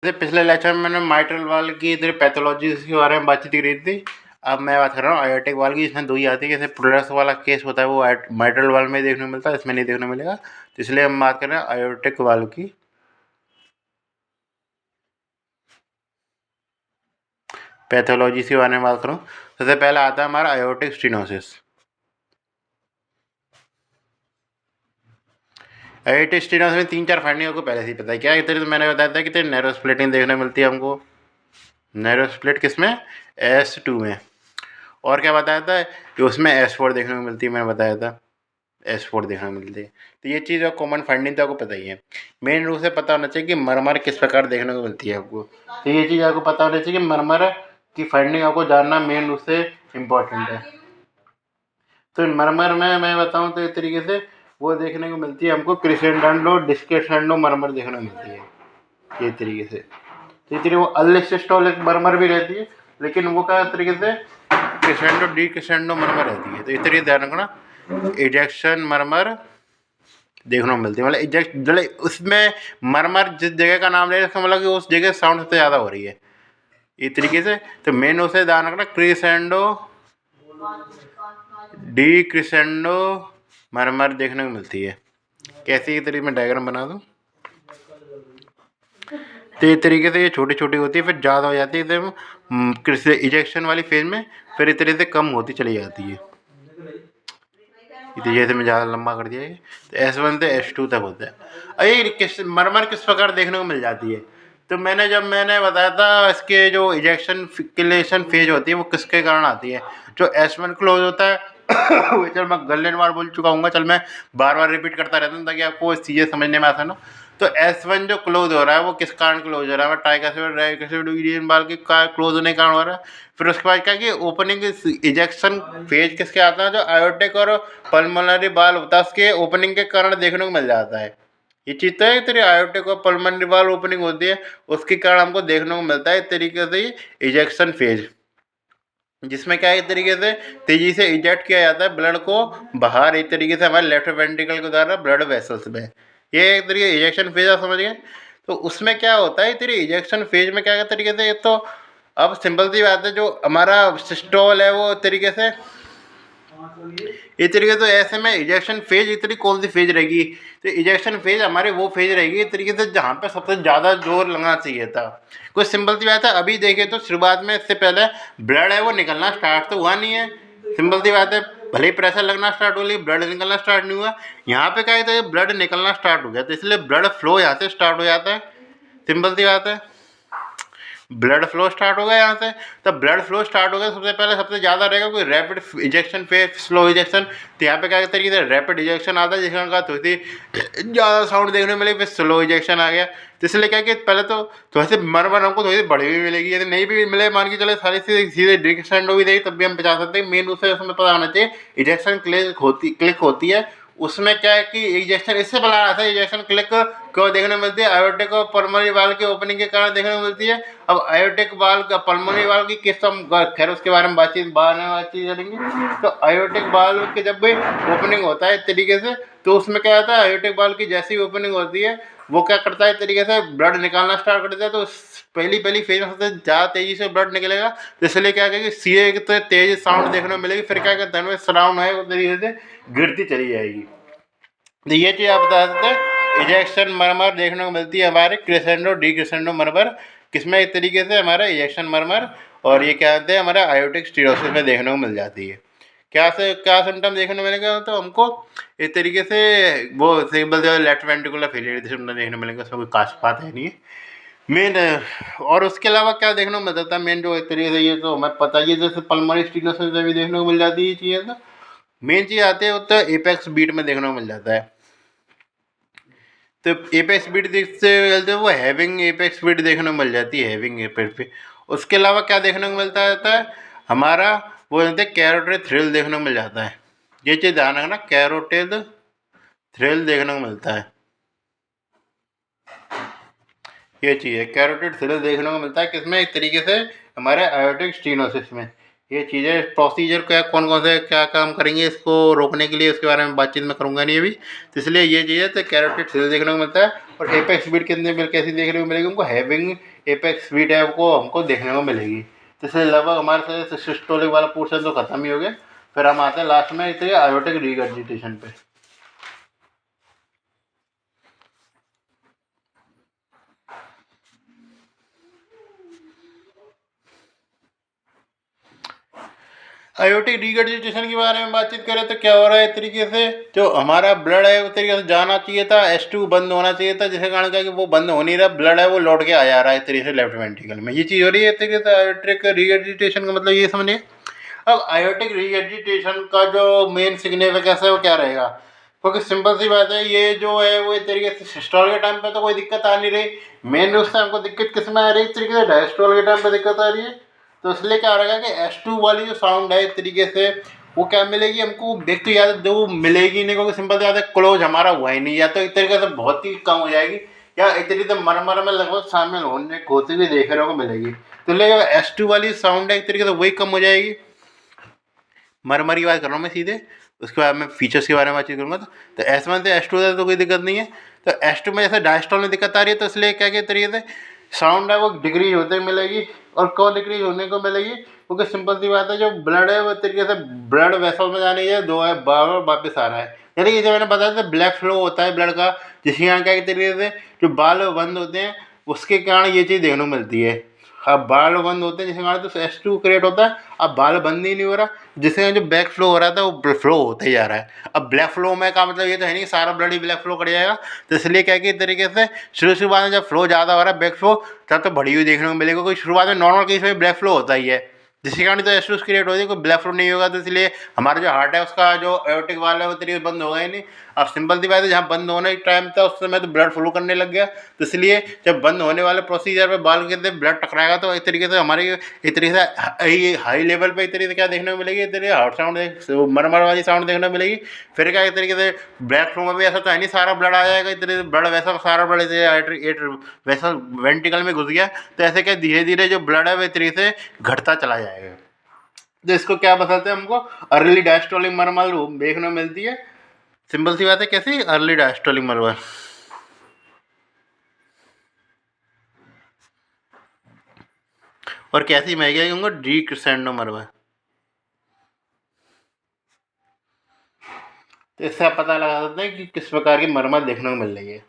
जैसे पिछले लेक्चर में मैंने माइट्रल वाल्व की इधर पैथोलॉजी के बारे में बातचीत करी थी। अब मैं बात कर रहा हूँ आयोटिक वाल्व की, इसमें दो ही आती है। जैसे प्रोडक्स वाला केस होता है वो माइट्रल वाल्व में देखने को मिलता है, इसमें नहीं देखने को मिलेगा। तो इसलिए हम बात कर रहे हैं आयोटिक वाल्व की। पैथोलॉजी के बारे में बात करूँ, सबसे पहले आता है हमारा आयोटिक स्टेनोसिस। आयोटिक स्टेनोसिस में 3-4 फाइंडिंग आपको पहले से ही पता है। क्या इतने तो मैंने बताया था कि नैरो स्प्लिटिंग देखने मिलती है हमको। नैरो स्प्लिट किसमें? S2 में। और क्या बताया था कि उसमें S4 देखने को मिलती है, मैंने बताया था S4 देखने को मिलती है। तो ये चीज़ और कॉमन फाइंडिंग तो आपको पता ही है। मेन रूप से पता होना चाहिए कि मरमर किस प्रकार देखने को मिलती है आपको। तो ये चीज़ आपको पता होना चाहिए कि मरमर की फाइंडिंग आपको जानना मेन रूप से इम्पोर्टेंट है। तो मरमर में मैं बताऊँ तो इस तरीके से वो देखने को मिलती है हमको क्रिसेंडेंडो डिस्क्रिसेंडो मरमर देखने को मिलती है ये तरीके से। तो ये तरीके वो अनसिस्टोलिक मरमर भी रहती है, लेकिन वो क्या तरीके से क्रिसेंडो डी क्रिसेंडो मरमर रहती है। तो इस तरीके ध्यान रखना, इजेक्शन मरमर देखने को मिलती है। मतलब इजेक्ट मतलब उसमें मरमर जिस जगह का नाम ले रहे हैं, मतलब कि उस जगह साउंड सबसे ज़्यादा हो रही है इस तरीके से। तो मेन उसे ध्यान रखना क्रिसेंडो डी क्रिसेंडो मरमर देखने को मिलती है। कैसी ये तरीके में डायग्राम बना दूँ तो इस तरीके से ये छोटी छोटी होती है, फिर ज़्यादा हो जाती है एकदम इजेक्शन वाली फेज में, फिर इस तरीके से कम होती चली जाती है। इस जैसे मैं ज़्यादा लंबा कर दिया है। तो S1 से S2 तक होता है। अरे किस मरमर किस प्रकार देखने को मिल जाती है, तो मैंने बताया था इसके जो इजेक्शन क्लेशन फेज होती है वो किसके कारण आती है। जो S1 क्लोज होता है वो चल मैं गल्लेन बार बोल चुका हूँ, चल मैं बार बार रिपीट करता रहता हूँ ताकि आपको चीज़ें समझने में आसान हो। तो S1 जो क्लोज हो रहा है वो किस कारण क्लोज हो रहा है? ट्राइकासिड बाल के क्लोज होने के कारण हो रहा है। फिर उसके बाद क्या कि ओपनिंग इजेक्शन फेज किसके आता है? जो आयोटिक और पल्मोनरी बाल होता है उसके ओपनिंग के कारण देखने को मिल जाता है। ये चीज़ तो है तेरी आयोटिक और पल्मोनरी बाल ओपनिंग होती है, उसके कारण हमको देखने को मिलता है इस तरीके से इजेक्शन फेज, जिसमें क्या है एक तरीके से तेजी से इजेक्ट किया जाता है ब्लड को बाहर एक तरीके से हमारे लेफ्ट वेंट्रिकल के द्वारा ब्लड वेसल्स में। ये एक तरीके इजेक्शन फेज आप समझ गए। तो उसमें क्या होता है तेरी इजेक्शन फेज में क्या है तरीके से, तो अब सिंपल सी बात है, जो हमारा सिस्टोल है वो तरीके से इस तरीके। तो ऐसे में इजेक्शन फेज इतनी कौन सी फेज रहेगी? तो इजेक्शन फेज हमारे वो फेज रहेगी इस तरीके से जहाँ पे सबसे ज़्यादा जोर लगना चाहिए था। कुछ सिंपल सी बात है, अभी देखें तो शुरुआत में इससे पहले ब्लड है वो निकलना स्टार्ट तो हुआ नहीं है। सिंपल सी बात है, भले ही प्रेशर लगना स्टार्ट हो, लेकिन ब्लड निकलना स्टार्ट नहीं हुआ। यहाँ पे क्या है तो ब्लड निकलना स्टार्ट हो गया, तो इसलिए ब्लड फ्लो यहाँ से स्टार्ट हो जाता है। सिंपल सी बात है, ब्लड फ्लो स्टार्ट हो गया यहाँ से। तब ब्लड फ्लो स्टार्ट हो गया, सबसे पहले सबसे ज़्यादा रहेगा कोई रैपिड इजेक्शन पे स्लो इजेक्शन। तो यहाँ पे क्या तरीके से रैपिड इजेक्शन आता है जिसका का थोड़ी सी ज़्यादा साउंड देखने को मिलेगी, फिर स्लो इजेक्शन आ गया। तो इसलिए क्या कि पहले तो थोड़ी सी मरमर हमको थोड़ी सी बड़ी भी मिलेगी, यदि नहीं भी मिले मान के चले सारी सीधे डिक्सेंड भी देगी तब भी हम बचा सकते हैं। मेन रूप से उसमें पता होना चाहिए इजेक्शन क्लिक होती है। उसमें क्या है कि इजेक्शन इससे बड़ा आता है, इजेक्शन क्लिक क्यों देखने को मिलती है? आयोटिक और पल्मोनरी वाल्व की ओपनिंग के कारण देखने को मिलती है। अब आयोटिक वाल्व का पल्मोनरी वाल्व की किस हम खैर उसके बारे में बातचीत करेंगे। तो आयोटिक वाल्व के जब भी ओपनिंग होता है इस तरीके से, तो उसमें क्या होता है आयोटिक वाल्व की जैसी ओपनिंग होती है वो क्या करता है इस तरीके से ब्लड निकालना स्टार्ट कर देता है। तो पहली फेज में सबसे ज़्यादा तेजी से ब्लड निकलेगा, तो इसलिए क्या कहेगी सीधे तो तेज साउंड देखने को मिलेगी। फिर क्या कहते हैं साउंड है उस तरीके से गिरती चली जाएगी। तो ये चीज़ आप बता सकते हैं इजेक्शन मरमर देखने को मिलती है हमारे क्रिसेंडो डी क्रिसेंडो मरमर किसमें इस तरीके से हमारा इजेक्शन मरमर, और ये क्या कहते हैं हमारा आयोटिक स्टीरोसिस में देखने को मिल जाती है। क्या सिम्टम देखने को मिलेगा? तो हमको इस तरीके से वो सिंपल जो लेफ्ट वेंट्रिकुलर फेलियर सिम्टम देखने को मिलेंगे, उसमें कोई खास बात है नहीं मेन। और उसके अलावा क्या देखने को मिल जाता है मेन जो एक तरीके से, ये तो हमें पता ही है जैसे पल्मोनरी स्टीनोसिस में भी देखने को मिल जाती है चीज़ें। तो मेन चीज़ आती है वो तो एपेक्स बीट में देखने को मिल जाता है। तो एपेक्स बीट देखते चलते वो हैविंग एपेक्स बीट देखने को मिल जाती है, हैविंग एपेक्स बीट। उसके अलावा क्या देखने को मिलता रहता है हमारा, वो कहते हैं कैरोटिड थ्रिल देखने को मिल जाता है। ये चीज़ ध्यान रखना, कैरोटिड थ्रिल देखने को मिलता है। ये चीज़ है कैरोटिड थ्रिल देखने को मिलता है किसमें? इस तरीके से हमारे आयोटिक स्टीनोसिस में। ये चीज़ें प्रोसीजर क्या, कौन कौन से क्या काम करेंगे इसको रोकने के लिए, उसके बारे में बातचीत मैं करूँगा नहीं अभी। तो इसलिए ये चीज़ें तो कैरोटिड सेल देखने को मिलता है। और एपेक्स स्पीड कितने मिल कैसी देखने को मिलेगी हमको, हैविंग एपेक्स स्पीड है वो हमको देखने को मिलेगी। तो इसलिए लगभग हमारे से सिस्टोलिक वाला पोर्शन तो खत्म ही हो गया। फिर हम आते हैं लास्ट में इतने आयोटिक रीगर्जिटेशन पे। आयोटिक रिगर्जिटेशन के बारे में बातचीत करें तो क्या हो रहा है, एक तरीके से जो हमारा ब्लड है वो तरीके से जाना चाहिए था, S2 बंद होना चाहिए था, जिसके कारण क्या कि वो बंद हो नहीं रहा, ब्लड है वो लौट के आ जा रहा है एक तरीके से लेफ्ट वेंट्रिकल में। ये चीज़ हो रही है एक तरीके से आयोटिक रिगर्जिटेशन का मतलब ये समझिए। अब आयोटिक रिगर्जिटेशन का जो मेन सिग्निफिकेंस है वो क्या रहेगा, क्योंकि सिंपल सी बात है, ये जो है वो एक तरीके से सिस्टोल के टाइम पे तो कोई दिक्कत आ नहीं रही। मेन रूप से हमको दिक्कत किस में आ रही है, एक तरीके से डायस्टोल के टाइम पे दिक्कत आ रही है। तो इसलिए क्या रहेगा कि S2 वाली जो साउंड है एक तरीके से वो क्या मिलेगी हमको, देख तो याद जो मिलेगी नहीं, क्योंकि सिंपल सी बात है क्लोज हमारा हुआ ही नहीं, या तो एक तरीके से बहुत ही कम हो जाएगी, या एक तरीके से मरमर में लगभग शामिल होने होती हुई देखने को मिलेगी। तो इसलिए S2 वाली साउंड है एक तरीके से वही कम हो जाएगी। मरमर की बात कर रहा हूँ मैं सीधे, उसके बाद मैं फीचर्स के बारे में बातचीत करूँगा। तो S1 से S2 तक तो कोई दिक्कत नहीं है। तो S2 में जैसे डायस्टोल में दिक्कत आ रही है, तो इसलिए क्या क्या तरीके से साउंड है वो डिक्रीज होते मिलेगी। और क्यों डिक्रीज होने को मिलेगी, क्योंकि सिंपल सी बात है जो ब्लड है वो तरीके से ब्लड वेसल में जाने है, दो है बार वापस आ रहा है। यानी जैसे मैंने बताया था ब्लैक फ्लो होता है ब्लड का, जिसके यहाँ क्या तरीके से जो बाल बंद होते हैं उसके कारण ये चीज़ देखने को मिलती है। अब बाल बंद होते हैं जिसके कारण तो S2 क्रिएट होता है। अब बाल बंद ही नहीं हो रहा, जिससे जो बैक फ्लो हो रहा था वो फ्लो होते ही जा रहा है। अब ब्लैक फ्लो में का मतलब ये तो है नहीं कि सारा ब्लड ही ब्लैक फ्लो कर जाएगा। तो इसलिए क्या कि तरीके से शुरुआत में जब फ्लो ज़्यादा हो रहा है बैक फ्लो, तब तो बढ़ी हुई देखने को मिलेगी, क्योंकि शुरुआत में नॉर्मल केस में ब्लैक फ्लो होता ही है, जिसके कारण तो S2 क्रिएट होती है। कोई ब्लैक फ्लो नहीं होगा, तो इसलिए हमारा जो हार्ट है उसका जो एयोटिक वाल है वो तरीके से बंद होगा ही नहीं। अब सिंपल सी बात है, जहाँ बंद होने का टाइम था उस समय तो ब्लड फ्लो करने लग गया। तो इसलिए जब बंद होने वाले प्रोसीजर पे बाल के अंदर ब्लड टकराएगा, तो एक तरीके से हमारी एक तरीके से हाई लेवल पे एक तरीके से क्या देखने को मिलेगी, एक तरीके हार्ट साउंड मरमर वाली साउंड देखने को मिलेगी। फिर क्या एक तरीके से ब्लैक फ्लो में भी ऐसा तो है नहीं सारा ब्लड आ जाएगा, एक तरीके से ब्लड वैसा सारा ब्लड वैसा वेंटिकल में घुस गया, तो ऐसे क्या धीरे धीरे जो ब्लड है वो एक तरीके से घटता चला जाएगा। तो इसको क्या बताते हैं हमको, अर्ली डायस्टोलिक मरमर देखने को मिलती है। सिंपल सी बात है, कैसी अर्ली डायस्टोलिक मरमर, और कैसी महंगी है उनको डी क्रिसेंडो मरमर। तो इससे आप पता लगा सकते हैं कि किस प्रकार की मरमर देखने को मिल रही है।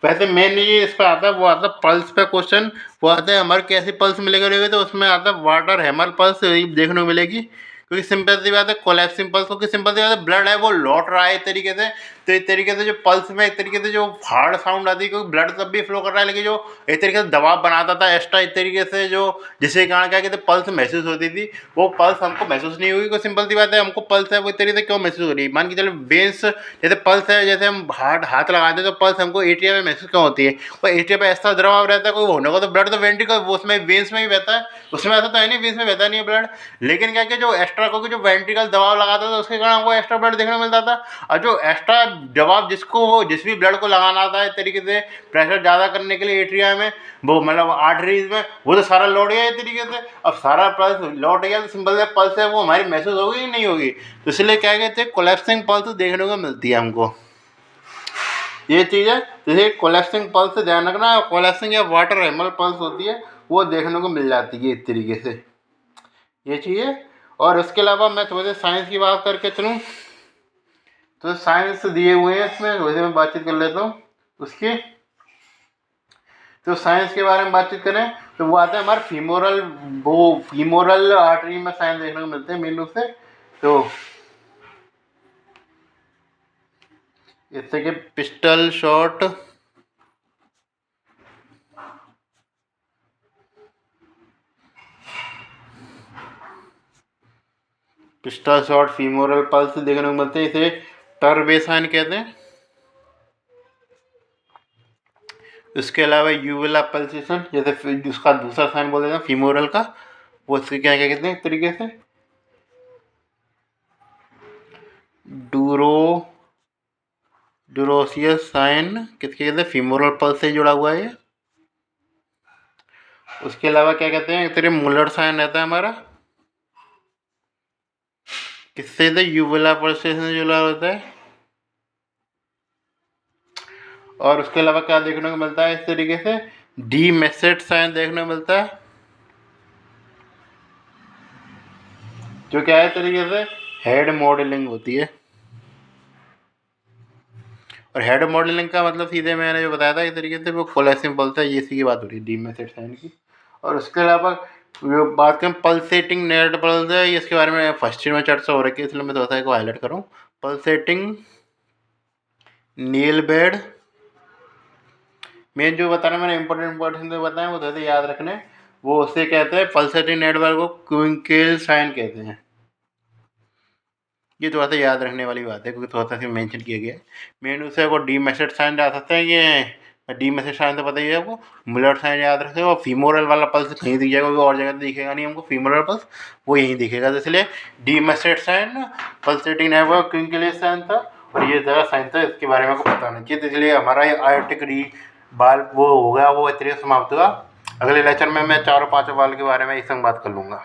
वैसे मेन ये इस पर आता है, वो आता है पल्स पे क्वेश्चन, वो आता है हमारे कैसी पल्स मिलेगी, तो उसमें आता है वाटर हैमर पल्स देखने को मिलेगी। क्योंकि सिंपल सी बात है कोलैप्सिंग पल्स, क्योंकि सिंपल सी बात है ब्लड है वो लौट रहा है एक तरीके से। तो एक तरीके से जो पल्स में एक तरीके से जो हार्ड साउंड आती है, क्योंकि ब्लड तब भी फ्लो कर रहा है, लेकिन जो एक तरीके से दबाव बनाता था एक्स्ट्रा एक तरीके से, जो जिसके कारण क्या कहते पल्स महसूस होती थी, वो पल्स हमको महसूस नहीं हुई। क्योंकि सिंपल सी बात है हमको पल्स है वो एक तरीके से क्यों महसूस हो रही है, मान के चलो वेन्स जैसे पल्स है, जैसे हम हाथ लगाते हैं तो पल्स हमको एट्रिया में महसूस क्यों होती है, और एट्रिया पे ऐसा द्रव रहता है, कोई होने को तो ब्लड तो वेंट्रिकल वो उसमें वेन्स में ही बहता है, उसमें ऐसा तो है नहीं वेन्स में बहता नहीं है ब्लड। लेकिन क्या कि जो एक्स्ट्रा क्योंकि जो वेंट्रिकल दबाव लगाता था उसके कारण हमको एक्स्ट्रा ब्लड देखने को मिलता था। और जो एक्स्ट्रा दबाव जिसको वो जिस भी ब्लड को लगाना था एक तरीके से प्रेशर ज़्यादा करने के लिए एट्रिया में, वो मतलब आर्टरीज में, वो तो सारा लौट गया एक तरीके से। अब सारा पल्स लौट गया तो सिंपल से पल्स है वो हमारी महसूस होगी ही नहीं होगी। तो इसलिए क्या कहते हैं कोलैप्सिंग पल्स देखने को मिलती है हमको, ये चीज़ है। जैसे कोलैप्सिंग पल्स से ध्यान रखना, कोलैप्सिंग या वाटर हैमर पल्स होती है वो देखने को मिल जाती है इस तरीके से, ये चीज़ है। और उसके अलावा मैं थोड़े साइंस की बात करके चलूँ, तो साइंस दिए हुए हैं इसमें, वैसे मैं बातचीत कर लेता हूँ उसकी। तो साइंस के बारे में बातचीत करें तो वो आता है हमारे फीमोरल, वो फीमोरल आर्टरी में साइंस देखने को मिलते हैं मेन रूप से। तो इससे कि pistol shot, pistol shot femoral pulse देखने को मिलते हैं, इसे टर्बेसाइन कहते हैं। इसके अलावा यूवेला पल्सेशन, जैसे उसका दूसरा साइन बोल देते हैं फीमोरल का, वो इसके क्या क्या कहते हैं एक तरीके से डूरो डूरोसियस साइन किसके कहते हैं, फीमोरल पल्स से जुड़ा हुआ है ये। उसके अलावा क्या कहते हैं एक तरीके मुलर साइन रहता है हमारा, किससे थे यूवुला पल्सेशन जुड़ा होता है। और उसके अलावा क्या देखने को मिलता है इस तरीके से, डी मेसेट साइन देखने को मिलता है, जो क्या है तरीके से हेड मॉडलिंग होती है। और हेड मॉडलिंग का मतलब सीधे मैंने जो बताया था इस तरीके से वो कोलेसियम पल्स है, ये इसी की बात हो रही है डी मेसेट साइन की। और उसके अलावा जो बात करें पल्सेटिंग नेट पल्स है, इसके बारे में फर्स्ट ईयर में चर्चा हो रखी है, इसलिए मैं थोड़ा सा इसको हाईलाइट करूँ। पल्सेटिंग नील बेड, मेन जो बताना मैंने इंपॉर्टेंट जो बताया वो थोड़ा सा याद रखने, वो उससे कहते हैं पल्सेटिंग नेटवर्क को क्विंकेल साइन कहते हैं। ये थोड़ा सा याद रखने वाली बात है क्योंकि थोड़ा सा मेंशन किया गया है। मेन उसे वो डी मेसेट साइन जा सकते हैं, ये डी मेसेट साइन तो पता ही है आपको, मुलर साइन याद रखें, और फीमोरल वाला पल्स कहीं दिख जाएगा, और जगह तो दिखेगा नहीं हमको फीमोरल पल्स, वो यहीं दिखेगा, तो इसलिए डी मेसेट साइन पल्सेटिंग नेटवर्क क्विंकेल साइन था, और ये ज़रा साइन था, इसके बारे में आपको पता होना चाहिए। तो इसलिए हमारा ये आयोटिक री बाल वो हो गया, वो इतने समाप्त हुआ। अगले लेक्चर में मैं चारों पाँचों बाल के बारे में एक संग बात कर लूँगा।